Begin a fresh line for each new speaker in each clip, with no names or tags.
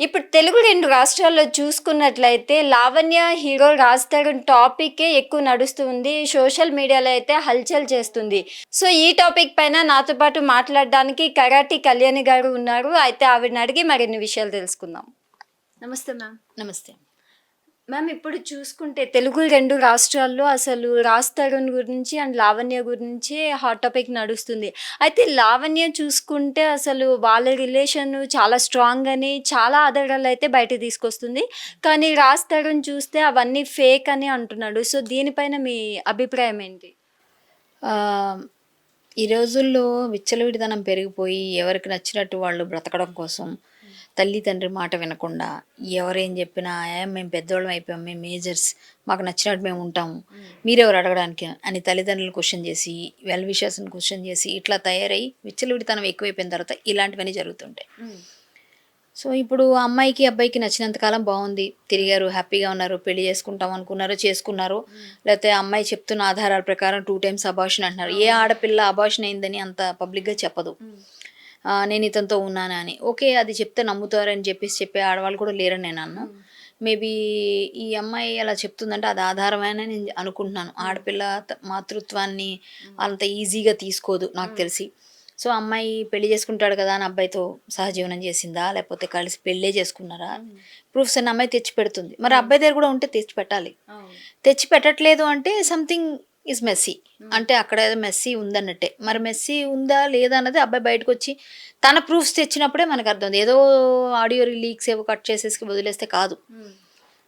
ఇప్పుడు తెలుగు 2 రాష్ట్రాల్లో చూసుకున్నట్లయితే 'లావణ్య' హీరో 'రాజ్ తరుణ్' టాపికే ఎక్కువ నడుస్తూ ఉంది. సోషల్ మీడియాలో అయితే హల్చల్ చేస్తుంది. సో, ఈ టాపిక్ పైన నాతో పాటు మాట్లాడడానికి కరాటి కళ్యాణి గారు ఉన్నారు. అయితే ఆవిడని అడిగి మరిన్ని విషయాలు తెలుసుకుందాం. నమస్తే మ్యామ్.
నమస్తే.
మ్యామ్ ఇప్పుడు చూసుకుంటే తెలుగు 2 రాష్ట్రాల్లో అసలు 'రాజ్ తరుణ్' గురించి అండ్ 'లావణ్య' గురించి హాట్ టాపిక్ నడుస్తుంది. అయితే 'లావణ్య' చూసుకుంటే అసలు వాళ్ళ రిలేషన్ చాలా స్ట్రాంగ్ అని చాలా ఆధారాలైతే బయటకి తీసుకొస్తుంది. కానీ 'రాజ్ తరుణ్' చూస్తే అవన్నీ ఫేక్ అని అంటున్నాడు. సో, దీనిపైన మీ అభిప్రాయం ఏంటి?
ఆహ్, ఈ రోజుల్లో విచ్చలవిడితనం పెరిగిపోయి ఎవరికి నచ్చినట్టు వాళ్ళు బ్రతకడం కోసం తల్లి, తండ్రి మాట వినకుండా ఎవరేం చెప్పినా మేము పెద్దోళ్ళం అయిపోయాం, మేము మేజర్స్, మాకు నచ్చినట్టు మేము ఉంటాము, మీరెవరు అడగడానికి అని తల్లిదండ్రులను క్వశ్చన్ చేసి, వెల్ విషర్స్‌ని క్వశ్చన్ చేసి ఇట్లా తయారై విచ్చలవిడితనం ఎక్కువైపోయిన తర్వాత ఇలాంటివన్నీ జరుగుతుంటాయి. సో, ఇప్పుడు అమ్మాయికి, అబ్బాయికి నచ్చినంత కాలం బావుంది. తిరిగారు, హ్యాపీగా ఉన్నారు. పెళ్లి చేసుకుంటాం అనుకున్నారు, చేసుకున్నారు. లేతే అమ్మాయి చెప్తున్న ఆధారాల ప్రకారం 2 టైమ్స్ అబార్షన్ అంటున్నారు. ఏ ఆడపిల్ల అబార్షన్ అయిందని అంత పబ్లిక్‌గా చెప్పదు. నేను ఇతనితో ఉన్నాను అని. ఓకే. అది చెప్తే నమ్ముతారని చెప్పే ఆడవాళ్ళు కూడా లేరని నేననను. మేబీ ఈ అమ్మాయి అలా చెప్తుందంటే అది ఆధారమేనని నేను అనుకుంటున్నాను. ఆడపిల్ల మాతృత్వాన్ని అంత ఈజీగా తీసుకోదు నాకు తెలిసి. సో, అమ్మాయి పెళ్లి చేసుకుంటాడు కదా అని అబ్బాయితో సహజీవనం చేసిందా? లేకపోతే కలిసి పెళ్ళే చేసుకున్నారా? ప్రూఫ్స్ అన్ని అమ్మాయి తెచ్చిపెడుతుంది. మరి అబ్బాయి దగ్గర కూడా ఉంటే తెచ్చిపెట్టాలి. తెచ్చిపెట్టట్లేదు అంటే సంథింగ్ ఈజ్ మెస్సీ. అంటే అక్కడ ఏదో మెస్సీ ఉందన్నట్టే. మరి మెస్సీ ఉందా లేదా అన్నది అబ్బాయి బయటకొచ్చి తన ప్రూఫ్స్ తెచ్చినప్పుడే మనకు అర్థమవుతుంది. ఏదో ఆడియో లీక్స్ ఏవో కట్ చేసేసి వదిలేస్తే కాదు.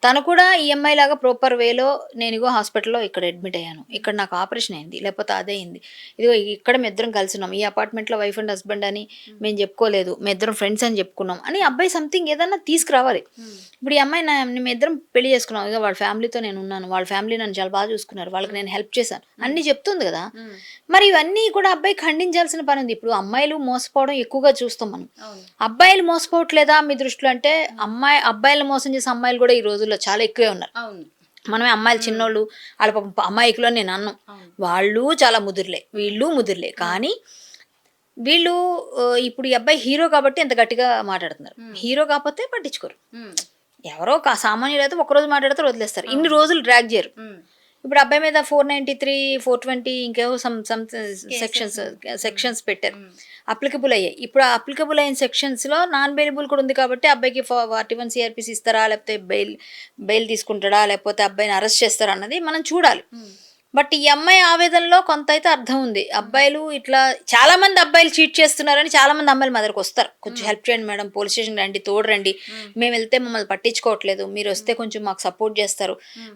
తను కూడా ఈఎంఐ లాగా ప్రాపర్ వేలో నేను ఇగో హాస్పిటల్లో ఇక్కడ అడ్మిట్ అయ్యాను, ఇక్కడ నాకు ఆపరేషన్ అయింది, లేకపోతే అదే అయింది, ఇదిగో ఇక్కడ మీ ఇద్దరం కలిసి ఉన్నాం, ఈ అపార్ట్మెంట్లో వైఫ్ అండ్ హస్బెండ్ అని మేము చెప్పుకోలేదు, మీ ఇద్దరం ఫ్రెండ్స్ అని చెప్పుకున్నాం అని అబ్బాయి సంథింగ్ ఏదన్నా తీసుకురావాలి. ఇప్పుడు ఈ అమ్మాయి మేము ఇద్దరం పెళ్లి చేసుకున్నాం, ఇక వాళ్ళ ఫ్యామిలీతో నేను ఉన్నాను, వాళ్ళ ఫ్యామిలీ నన్ను చాలా బాగా చూసుకున్నారు, వాళ్ళకి నేను హెల్ప్ చేశాను అన్నీ చెప్తుంది కదా. మరి ఇవన్నీ కూడా అబ్బాయి ఖండించాల్సిన పని ఉంది. ఇప్పుడు అమ్మాయిలు మోసపోవడం ఎక్కువగా చూస్తాం మనం. అబ్బాయిలు మోసపోవట్లేదా మీ దృష్టిలో అంటే అబ్బాయిలు మోసం చేసే అమ్మాయిలు కూడా ఈ రోజుల్లో చాలా ఎక్కువే ఉన్నారు. మనమే అమ్మాయిలు చిన్నోళ్ళు వాళ్ళ పాపం అమ్మాయికులు అని నేను అన్నాం. వాళ్ళు చాలా ముదురులే, వీళ్ళు ముదురులే. కానీ వీళ్ళు ఇప్పుడు ఈ అబ్బాయి హీరో కాబట్టి ఎంత గట్టిగా మాట్లాడుతున్నారు. హీరో కాకపోతే పట్టించుకోరు. ఎవరో సామాన్యులు అయితే ఒకరోజు మాట్లాడితే వదిలేస్తారు, ఇన్ని రోజులు డ్రాగ్ చేయరు. ఇప్పుడు అబ్బాయి మీద 493, 420 ఇంకేవో సమ్ సెక్షన్స్ పెట్టారు, అప్లికబుల్ అయ్యాయి. ఇప్పుడు ఆ అప్లికబుల్ అయిన సెక్షన్స్లో నాన్ బెయిలబుల్ కూడా ఉంది కాబట్టి అబ్బాయికి 41 CRPC ఇస్తారా, లేకపోతే బెయిల్ తీసుకుంటాడా, లేకపోతే అబ్బాయిని అరెస్ట్ చేస్తారా అన్నది మనం చూడాలి. బట్ ఈ అమ్మాయి ఆవేదనలో కొంత అయితే అర్థం ఉంది. అబ్బాయిలు ఇట్లా చాలా మంది అబ్బాయిలు చీట్ చేస్తున్నారని చాలా మంది అమ్మాయిలు మా దగ్గరకు వస్తారు, కొంచెం హెల్ప్ చేయండి మేడం, పోలీస్ స్టేషన్ రండి, తోడు రండి, మేము వెళ్తే మమ్మల్ని పట్టించుకోవట్లేదు, మీరు వస్తే కొంచెం మాకు సపోర్ట్ చేస్తారు,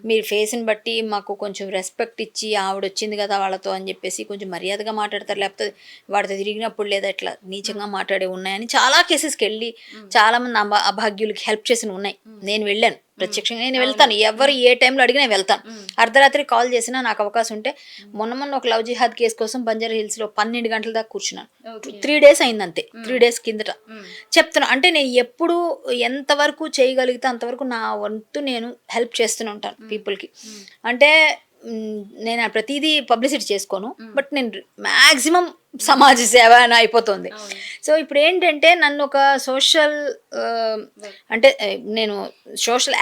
మీరు ఫేస్ని బట్టి మాకు కొంచెం రెస్పెక్ట్ ఇచ్చి ఆవిడ వచ్చింది కదా వాళ్ళతో అని చెప్పేసి కొంచెం మర్యాదగా మాట్లాడతారు, లేకపోతే వాడితో తిరిగినప్పుడు లేదా ఇట్లా నీచంగా మాట్లాడే ఉన్నాయని చాలా కేసెస్కి వెళ్ళి చాలా మంది అభాగ్యులకి హెల్ప్ చేసిన ఉన్నాయి. నేను వెళ్ళాను ప్రత్యక్షంగా, నేను వెళ్తాను, ఎవరు ఏ టైంలో అడిగినా వెళ్తాను. అర్ధరాత్రి కాల్ చేసినా నాకు అవకాశం ఉంటే మొన్న ఒక లవ్ జిహాద్ కేసు కోసం బంజారా హిల్స్ లో 12 గంటల దాకా కూర్చున్నాను. 3 days అయిందంతే. 3 days కిందట చెప్తున్నా. అంటే నేను ఎప్పుడు ఎంతవరకు చేయగలిగితే అంతవరకు నా వంతు నేను హెల్ప్ చేస్తూనే ఉంటాను పీపుల్కి. అంటే నేను ప్రతిదీ పబ్లిసిటీ చేసుకోను, బట్ నేను మ్యాక్సిమం సమాజ సేవ అని అయిపోతుంది. సో ఇప్పుడు ఏంటంటే నన్ను ఒక సోషల్ అంటే నేను సోషల్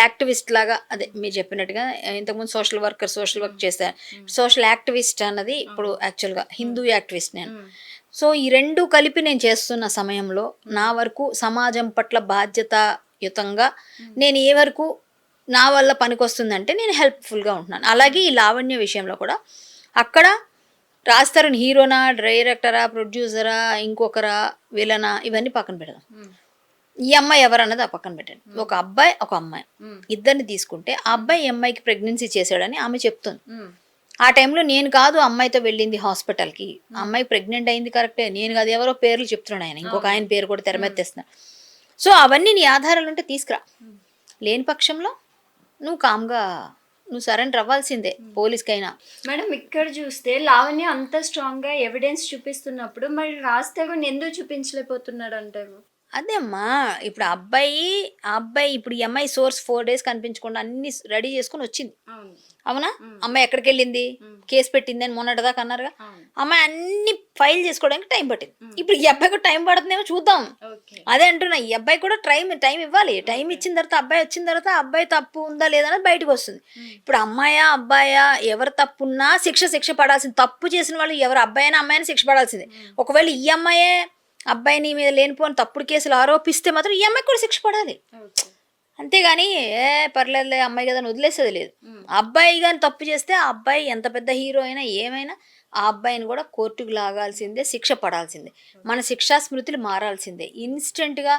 యాక్టివిస్ట్ లాగా, అదే మీరు చెప్పినట్టుగా ఇంతకుముందు సోషల్ వర్క్ చేస్తాను, సోషల్ యాక్టివిస్ట్ అన్నది ఇప్పుడు యాక్చువల్గా హిందూ యాక్టివిస్ట్ నేను. సో ఈ రెండు కలిపి నేను చేస్తున్న సమయంలో నా వరకు సమాజం పట్ల బాధ్యతాయుతంగా నేను ఏ వరకు నా వల్ల పనికొస్తుందంటే నేను హెల్ప్ఫుల్గా ఉంటున్నాను. అలాగే ఈ లావణ్య విషయంలో కూడా అక్కడ రాజ్ తరుణ్ హీరోనా, డైరెక్టరా, ప్రొడ్యూసరా, ఇంకొకరా, విలనా, ఇవన్నీ పక్కన పెడదాం. ఈ అమ్మాయి ఎవరన్నది ఆ పక్కన పెట్టండి. ఒక అబ్బాయి ఒక అమ్మాయి ఇద్దరిని తీసుకుంటే ఆ అబ్బాయి ఈ అమ్మాయికి ప్రెగ్నెన్సీ చేశాడని ఆమె చెప్తుంది. ఆ టైంలో నేను కాదు అమ్మాయితో వెళ్ళింది హాస్పిటల్కి, అమ్మాయి ప్రెగ్నెంట్ అయింది కరెక్టే, నేను కాదు, ఎవరో పేర్లు చెప్తున్నాడు ఆయన, ఇంకొక ఆయన పేరు కూడా తెరమెత్తేస్తున్నాడు. సో అవన్నీ నీ ఆధారాలు ఉంటే తీసుకురా, లేని పక్షంలో నువ్వు కామ్గా నువ్వు సరెండర్ అవ్వాల్సిందే పోలీస్కైనా.
మేడం ఇక్కడ చూస్తే లావణ్య అంత స్ట్రాంగ్గా ఎవిడెన్స్ చూపిస్తున్నప్పుడు మరి 'రాజ్ తరుణ్' ఎందుకు చూపించలేకపోతున్నాడు అంటారు?
అదే అమ్మా. ఇప్పుడు ఆ అబ్బాయి ఇప్పుడు ఈ అమ్మాయి సోర్స్ 4 డేస్ కనిపించకుండా అన్ని రెడీ చేసుకొని వచ్చింది. అవునా? అమ్మాయి ఎక్కడికెళ్ళింది? కేసు పెట్టింది అని మొన్నటిదాకా అన్నారుగా. అమ్మాయి అన్ని ఫైల్ చేసుకోవడానికి టైం పట్టింది. ఇప్పుడు ఈ అబ్బాయి కూడా టైం పడుతుందేమో చూద్దాం. అదే అంటున్నా, ఈ అబ్బాయి కూడా టైం ఇవ్వాలి. టైం ఇచ్చిన తర్వాత అబ్బాయి వచ్చిన తర్వాత అబ్బాయి తప్పు ఉందా లేదా అనేది బయటకు వస్తుంది. ఇప్పుడు అమ్మాయా అబ్బాయా ఎవరు తప్పు ఉన్నా శిక్ష పడాల్సింది. తప్పు చేసిన వాళ్ళు ఎవరు అబ్బాయినా అమ్మాయినా శిక్ష పడాల్సిందే. ఒకవేళ ఈ అమ్మాయే అబ్బాయిని మీద లేనిపోని తప్పుడు కేసులు ఆరోపిస్తే మాత్రం ఈ అమ్మాయికి కూడా శిక్ష పడాలి. అంతేగాని పర్లేదులే అమ్మాయి కదా అని వదిలేసేది లేదు. అబ్బాయి కానీ తప్పు చేస్తే ఆ అబ్బాయి ఎంత పెద్ద హీరో అయినా ఏమైనా ఆ అబ్బాయిని కూడా కోర్టుకు లాగాల్సిందే, శిక్ష పడాల్సిందే. మన శిక్షా స్మృతులు మారాల్సిందే. ఇన్స్టెంట్గా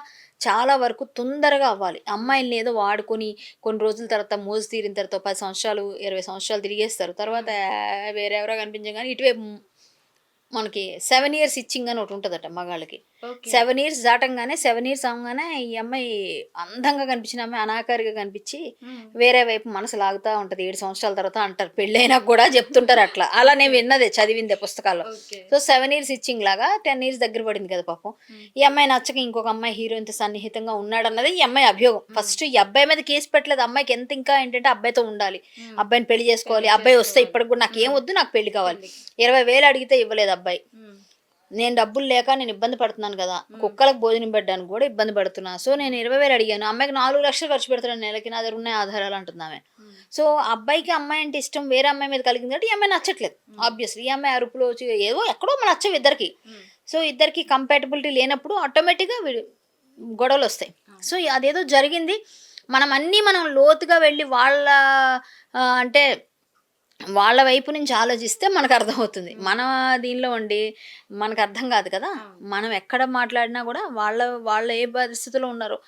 చాలా వరకు తొందరగా అవ్వాలి. అమ్మాయిల్ని ఏదో వాడుకొని కొన్ని రోజుల తర్వాత మోజు తీరిన తర్వాత 10 సంవత్సరాలు 20 సంవత్సరాలు తిరిగేస్తారు. తర్వాత వేరెవరో కనిపించం కానీ ఇటువైపు మనకి 7 ఇయర్స్ ఇచ్చింగ్ అని ఒకటి ఉంటుందట మగాళ్ళకి. 7 ఇయర్స్ దాటంగానే 7 ఇయర్స్ అవగానే ఈ అమ్మాయి అందంగా కనిపించిన అమ్మాయి అనాకారిగా కనిపించి వేరే వైపు మనసు లాగుతూ ఉంటుంది. 7 సంవత్సరాల తర్వాత అంటారు, పెళ్ళైనా కూడా చెప్తుంటారు అట్లా. అలా నేను విన్నదే, చదివిందే పుస్తకాల్లో. సో 7 ఇయర్స్ ఇచ్చింగ్ లాగా 10 ఇయర్స్ దగ్గర పడింది కదా పాపం. ఈ అమ్మాయి నచ్చక ఇంకొక అమ్మాయి హీరోయిన్తో సన్నిహితంగా ఉన్నాడన్నది ఈ అమ్మాయి అభియోగం. ఫస్ట్ ఈ అబ్బాయి మీద కేసు పెట్టలేదు. అమ్మాయికి ఎంత ఇంకా ఏంటంటే అబ్బాయితో ఉండాలి, అబ్బాయిని పెళ్లి చేసుకోవాలి. అబ్బాయి వస్తే ఇప్పటికి కూడా నాకు ఏం వద్దు, నాకు పెళ్లి కావాలి. 20,000 అడిగితే ఇవ్వలేదు అబ్బాయి. నేను డబ్బులు లేక నేను ఇబ్బంది పడుతున్నాను కదా, కుక్కలకు భోజనం పెట్టడానికి కూడా ఇబ్బంది పడుతున్నా. సో నేను 20,000 అడిగాను, అమ్మాయికి 4 లక్షలు ఖర్చు పెడతాను నెలకి, నా దగ్గర ఉన్నాయి ఆధారాలు అంటుంది ఆమె. సో అబ్బాయికి అమ్మాయి అంటే ఇష్టం వేరే అమ్మాయి మీద కలిగింది కాబట్టి ఈ అమ్మాయి నచ్చట్లేదు. ఆబ్వియస్లీ ఈ అమ్మాయి అరుపులో వచ్చి ఏదో ఎక్కడో నచ్చవు ఇద్దరికి. సో ఇద్దరికి కంపాటబిలిటీ లేనప్పుడు ఆటోమేటిక్గా గొడవలు వస్తాయి. సో అదేదో జరిగింది. మనం లోతుగా వెళ్ళి అంటే వాళ్ళ వైపు నుంచి ఆలోచిస్తే మనకు అర్థమవుతుంది. మన దీనిలో ఉండి మనకు అర్థం కాదు కదా. మనం ఎక్కడ మాట్లాడినా కూడా వాళ్ళ ఏ పరిస్థితిలో ఉన్నారో.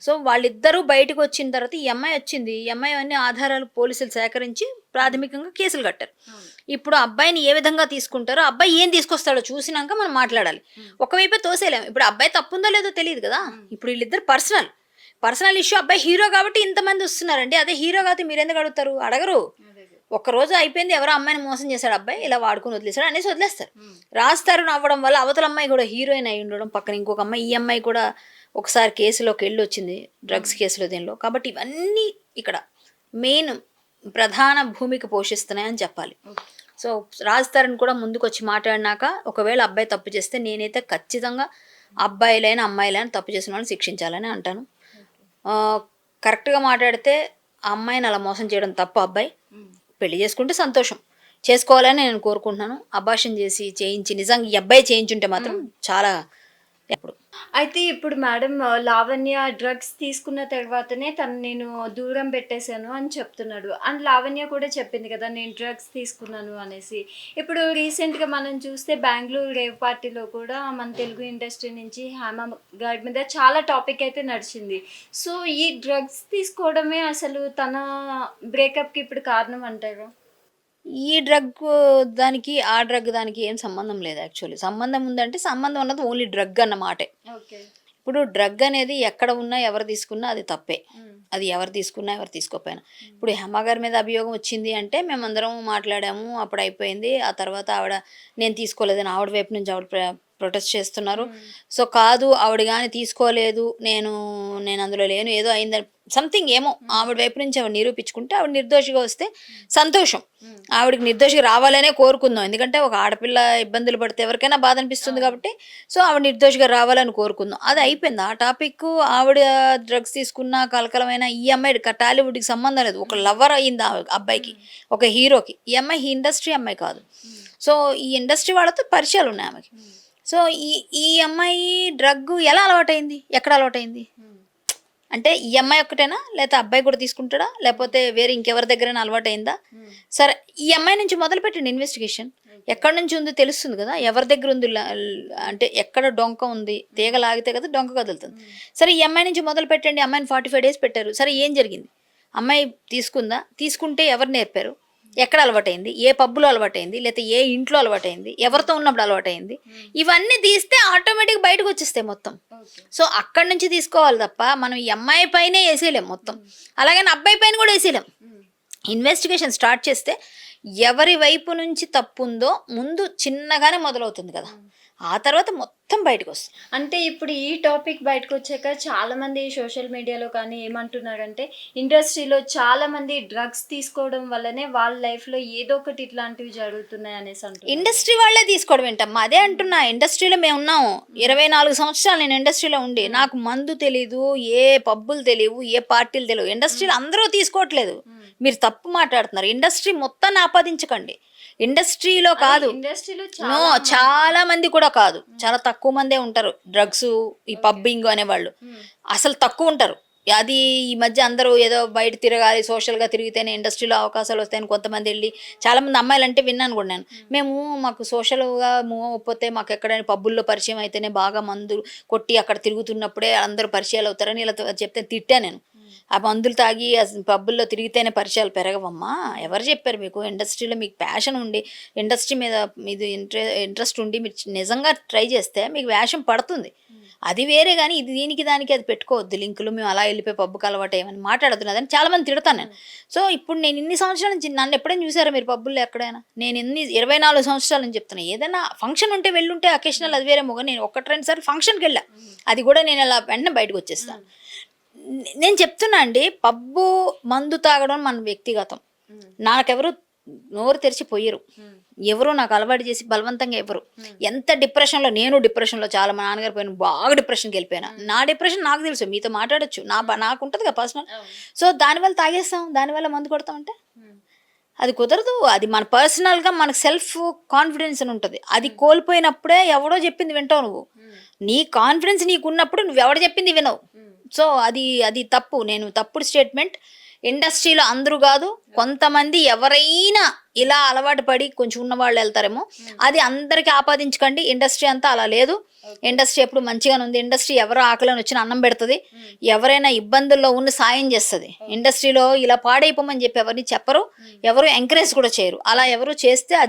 సో వాళ్ళిద్దరూ బయటకు వచ్చిన తర్వాత ఈ అమ్మాయి వచ్చింది. ఈ అమ్మాయి అన్ని ఆధారాలు పోలీసులు సేకరించి ప్రాథమికంగా కేసులు కట్టారు. ఇప్పుడు అబ్బాయిని ఏ విధంగా తీసుకుంటారో, అబ్బాయి ఏం తీసుకొస్తాడో చూసినాక మనం మాట్లాడాలి. ఒకవైపే తోసేలేము. ఇప్పుడు అబ్బాయి తప్పుందో లేదో తెలియదు కదా. ఇప్పుడు వీళ్ళిద్దరు పర్సనల్ ఇష్యూ. అబ్బాయి హీరో కాబట్టి ఇంతమంది వస్తున్నారండి. అదే హీరో కాబట్టి మీరు ఎందుకు అడుగుతారు? అడగరు. ఒక్కరోజు అయిపోయింది, ఎవరో అమ్మాయిని మోసం చేశాడు అబ్బాయి, ఇలా వాడుకుని వదిలేశాడు అనేసి వదిలేస్తారు. రాస్తారు నవ్వడం వల్ల. అవతల అమ్మాయి కూడా హీరోయిన్ అయి ఉండడం, పక్కన ఇంకొక అమ్మాయి, ఈ అమ్మాయి కూడా ఒకసారి కేసులోకి వెళ్ళి వచ్చింది, డ్రగ్స్ కేసులో దీనిలో. కాబట్టి ఇవన్నీ ఇక్కడ మెయిన్ ప్రధాన భూమిక పోషిస్తున్నాయని చెప్పాలి. సో రాజ్ తరుణ్ కూడా ముందుకు వచ్చి మాట్లాడినాక, ఒకవేళ అబ్బాయి తప్పు చేస్తే నేనైతే ఖచ్చితంగా అబ్బాయిలైనా అమ్మాయిలైనా తప్పు చేసిన వాళ్ళని శిక్షించాలని అంటాను. కరెక్ట్గా మాట్లాడితే ఆ అమ్మాయిని అలా మోసం చేయడం తప్పు. అబ్బాయి పెళ్లి చేసుకుంటే సంతోషం, చేసుకోవాలని నేను కోరుకుంటున్నాను. అబార్షన్ చేయించి నిజంగా ఈ అబ్బాయి చేయించుంటే మాత్రం చాలా.
అయితే ఇప్పుడు మేడం లావణ్య డ్రగ్స్ తీసుకున్న తర్వాతనే నేను దూరం పెట్టేశాను అని చెప్తున్నాడు. అండ్ లావణ్య కూడా చెప్పింది కదా నేను డ్రగ్స్ తీసుకున్నాను అనేసి. ఇప్పుడు రీసెంట్గా మనం చూస్తే బెంగళూరు రేవ్ పార్టీలో కూడా మన తెలుగు ఇండస్ట్రీ నుంచి హేమ గారి మీద చాలా టాపిక్ అయితే నడిచింది. సో ఈ డ్రగ్స్ తీసుకోవడమే అసలు తన బ్రేకప్కి ఇప్పుడు కారణం అంటారు.
ఈ డ్రగ్ దానికి ఆ డ్రగ్ దానికి ఏం సంబంధం లేదు. యాక్చువల్లీ సంబంధం ఉందంటే సంబంధం అన్నది ఓన్లీ డ్రగ్ అన్నమాటే. ఇప్పుడు డ్రగ్ అనేది ఎక్కడ ఉన్నా ఎవరు తీసుకున్నా అది తప్పే. అది ఎవరు తీసుకున్నా ఎవరు తీసుకోపోయినా. ఇప్పుడు హేమ గారి మీద అభియోగం వచ్చింది అంటే మేమందరం మాట్లాడాము, అప్పుడు అయిపోయింది. ఆ తర్వాత ఆవిడ నేను తీసుకోలేదని ఆవిడ వైపు నుంచి ఆవిడ ప్రొటెస్ట్ చేస్తున్నారు. సో కాదు ఆవిడ కానీ తీసుకోలేదు, నేను అందులో లేను, ఏదో అయిందని సంథింగ్ ఏమో ఆవిడ వైపు నుంచి ఆవిడ నిరూపించుకుంటే ఆవిడ నిర్దోషిగా వస్తే సంతోషం. ఆవిడకి నిర్దోషిగా రావాలనే కోరుకుందాం. ఎందుకంటే ఒక ఆడపిల్ల ఇబ్బందులు పడితే ఎవరికైనా బాధ అనిపిస్తుంది కాబట్టి సో ఆవిడ నిర్దోషిగా రావాలని కోరుకుందాం. అది అయిపోయింది ఆ టాపిక్. ఆవిడ డ్రగ్స్ తీసుకున్న కలకలమైన ఈ అమ్మాయి టాలీవుడ్కి సంబంధం లేదు. ఒక లవర్ అయ్యింది ఆ అబ్బాయికి, ఒక హీరోకి. ఈ అమ్మాయి ఇండస్ట్రీ అమ్మాయి కాదు. సో ఈ ఇండస్ట్రీ వాళ్ళతో పరిచయాలు ఉన్నాయి ఆమెకి. సో ఈ అమ్మాయి డ్రగ్ ఎలా అలవాటైంది, ఎక్కడ అలవాటైంది అంటే ఈ అమ్మాయి ఒక్కటేనా, లేకపోతే అబ్బాయి కూడా తీసుకుంటాడా, లేకపోతే వేరే ఇంకెవరి దగ్గరైనా అలవాటైందా? సరే ఈ అమ్మాయి నుంచి మొదలు పెట్టండి ఇన్వెస్టిగేషన్. ఎక్కడి నుంచి ఉందో తెలుస్తుంది కదా, ఎవరి దగ్గర ఉంది, అంటే ఎక్కడ డొంక ఉంది, తీగ లాగితే కదా డొంక కదులుతుంది. సరే ఈ అమ్మాయి నుంచి మొదలు పెట్టండి. అమ్మాయిని 45 days పెట్టారు. సరే ఏం జరిగింది? అమ్మాయి తీసుకుందా? తీసుకుంటే ఎవరు నేర్పారు? ఎక్కడ అలవాటైంది? ఏ పబ్బులో అలవాటైంది? లేకపోతే ఏ ఇంట్లో అలవాటైంది? ఎవరితో ఉన్నప్పుడు అలవాటైంది? ఇవన్నీ తీస్తే ఆటోమేటిక్ బయటకు వచ్చేస్తాయి మొత్తం. సో అక్కడి నుంచి తీసుకోవాలి తప్ప మనం ఈ అమ్మాయి పైనే వేసేయలేం మొత్తం, అలాగని అబ్బాయి పైన కూడా వేసేయలేం. ఇన్వెస్టిగేషన్ స్టార్ట్ చేస్తే ఎవరి వైపు నుంచి తప్పు ఉందో ముందు చిన్నగానే మొదలవుతుంది కదా. ఆ తర్వాత మొత్తం బయటకు వస్తుంది.
అంటే ఇప్పుడు ఈ టాపిక్ బయటకు వచ్చాక చాలా మంది సోషల్ మీడియాలో కానీ ఏమంటున్నారంటే ఇండస్ట్రీలో చాలా మంది డ్రగ్స్ తీసుకోవడం వల్లనే వాళ్ళ లైఫ్లో ఏదో ఒకటి ఇట్లాంటివి జరుగుతున్నాయి అనేసి అంటున్నారు.
ఇండస్ట్రీ వాళ్ళే తీసుకోవడం ఏంటమ్మా, అదే అంటున్నా. ఇండస్ట్రీలో మేము ఉన్నాము 24 సంవత్సరాలు నేను ఇండస్ట్రీలో ఉండి నాకు మందు తెలీదు, ఏ పబ్బులు తెలియవు, ఏ పార్టీలు తెలియవు. ఇండస్ట్రీలో అందరూ తీసుకోవట్లేదు, మీరు తప్పు మాట్లాడుతున్నారు. ఇండస్ట్రీ మొత్తాన్ని ఆపాదించకండి, ఇండస్ట్రీలో కాదు.
ఇండస్ట్రీలో
నో, చాలా మంది కూడా కాదు, చాలా తక్కువ మందే ఉంటారు డ్రగ్స్ ఈ పబ్బింగ్ అనేవాళ్ళు, అసలు తక్కువ ఉంటారు. అది ఈ మధ్య అందరూ ఏదో బయట తిరగాలి, సోషల్గా తిరిగితేనే ఇండస్ట్రీలో అవకాశాలు వస్తాయని కొంతమంది వెళ్ళి, చాలామంది అమ్మాయిలు అంటే విన్నాను కూడా నేను. మాకు సోషల్గా మూవ్ అయిపోతే మాకు ఎక్కడైనా పబ్బుల్లో పరిచయం అయితేనే బాగా మందు కొట్టి అక్కడ తిరుగుతున్నప్పుడే అందరూ పరిచయాలు అవుతారని ఇలా చెప్తే తిట్టా నేను. ఆ మందులు తాగి పబ్బుల్లో తిరిగితేనే పరిచయాలు పెరగవమ్మా, ఎవరు చెప్పారు మీకు? ఇండస్ట్రీలో మీకు ప్యాషన్ ఉండి, ఇండస్ట్రీ మీద ఇది ఇంట్రెస్ట్ ఉండి మీరు నిజంగా ట్రై చేస్తే మీకు వేషం పడుతుంది, అది వేరే. కానీ ఇది దీనికి దానికి అది పెట్టుకోవద్దు లింకులు. మేము అలా వెళ్ళిపోయి పబ్బుకి అలవాటు ఏమని మాట్లాడుతున్నదని చాలా మంది తిడతాను నేను. సో ఇప్పుడు నేను ఇన్ని సంవత్సరాల నుంచి, నన్ను ఎప్పుడైనా చూసారా మీరు పబ్బుల్లో ఎక్కడైనా? నేను 24 సంవత్సరాల నుంచి చెప్తున్నా. ఏదైనా ఫంక్షన్ ఉంటే వెళ్ళుంటే అకేషనల్, అది వేరే మొగ. నేను 1-2 సార్లు ఫంక్షన్కి వెళ్ళా, అది కూడా నేను అలా వెంటనే బయటకు వచ్చేస్తాను. నేను చెప్తున్నా అండి, పబ్బు మందు తాగడం మన వ్యక్తిగతం. నాకెవరు నోరు తెరిచి పోయరు, ఎవరు నాకు అలవాటు చేసి బలవంతంగా ఎవరు. ఎంత డిప్రెషన్లో, నేను డిప్రెషన్లో చాలా, మా నాన్నగారు పోయిన బాగా డిప్రెషన్కి వెళ్ళిపోయినా. నా డిప్రెషన్ నాకు తెలుసు, మీతో మాట్లాడచ్చు, నాకు ఉంటుంది కదా పర్సనల్. సో దానివల్ల తాగేస్తాం, దానివల్ల మందు కొడతాం అంటే అది కుదరదు. అది మన పర్సనల్గా మనకు సెల్ఫ్ కాన్ఫిడెన్స్ అని ఉంటుంది, అది కోల్పోయినప్పుడే ఎవడో చెప్పింది వింటావు నువ్వు. నీ కాన్ఫిడెన్స్ నీకు ఉన్నప్పుడు నువ్వు ఎవడ చెప్పింది వినవు. సో అది తప్పు, నేను తప్పుడు స్టేట్మెంట్. ఇండస్ట్రీలో అందరూ కాదు, కొంతమంది ఎవరైనా ఇలా అలవాటు పడి కొంచెం ఉన్నవాళ్ళు వెళ్తారేమో, అది అందరికీ ఆపాదించకండి. ఇండస్ట్రీ అంతా అలా లేదు, ఇండస్ట్రీ ఎప్పుడు మంచిగానే ఉంది. ఇండస్ట్రీ ఎవరో ఆకలిని వచ్చిన అన్నం పెడుతుంది, ఎవరైనా ఇబ్బందుల్లో ఉన్న సాయం చేస్తుంది. ఇండస్ట్రీలో ఇలా పాడైపోమని చెప్పి ఎవరిని చెప్పరు, ఎవరు ఎంకరేజ్ కూడా చేయరు. అలా ఎవరు చేస్తే అది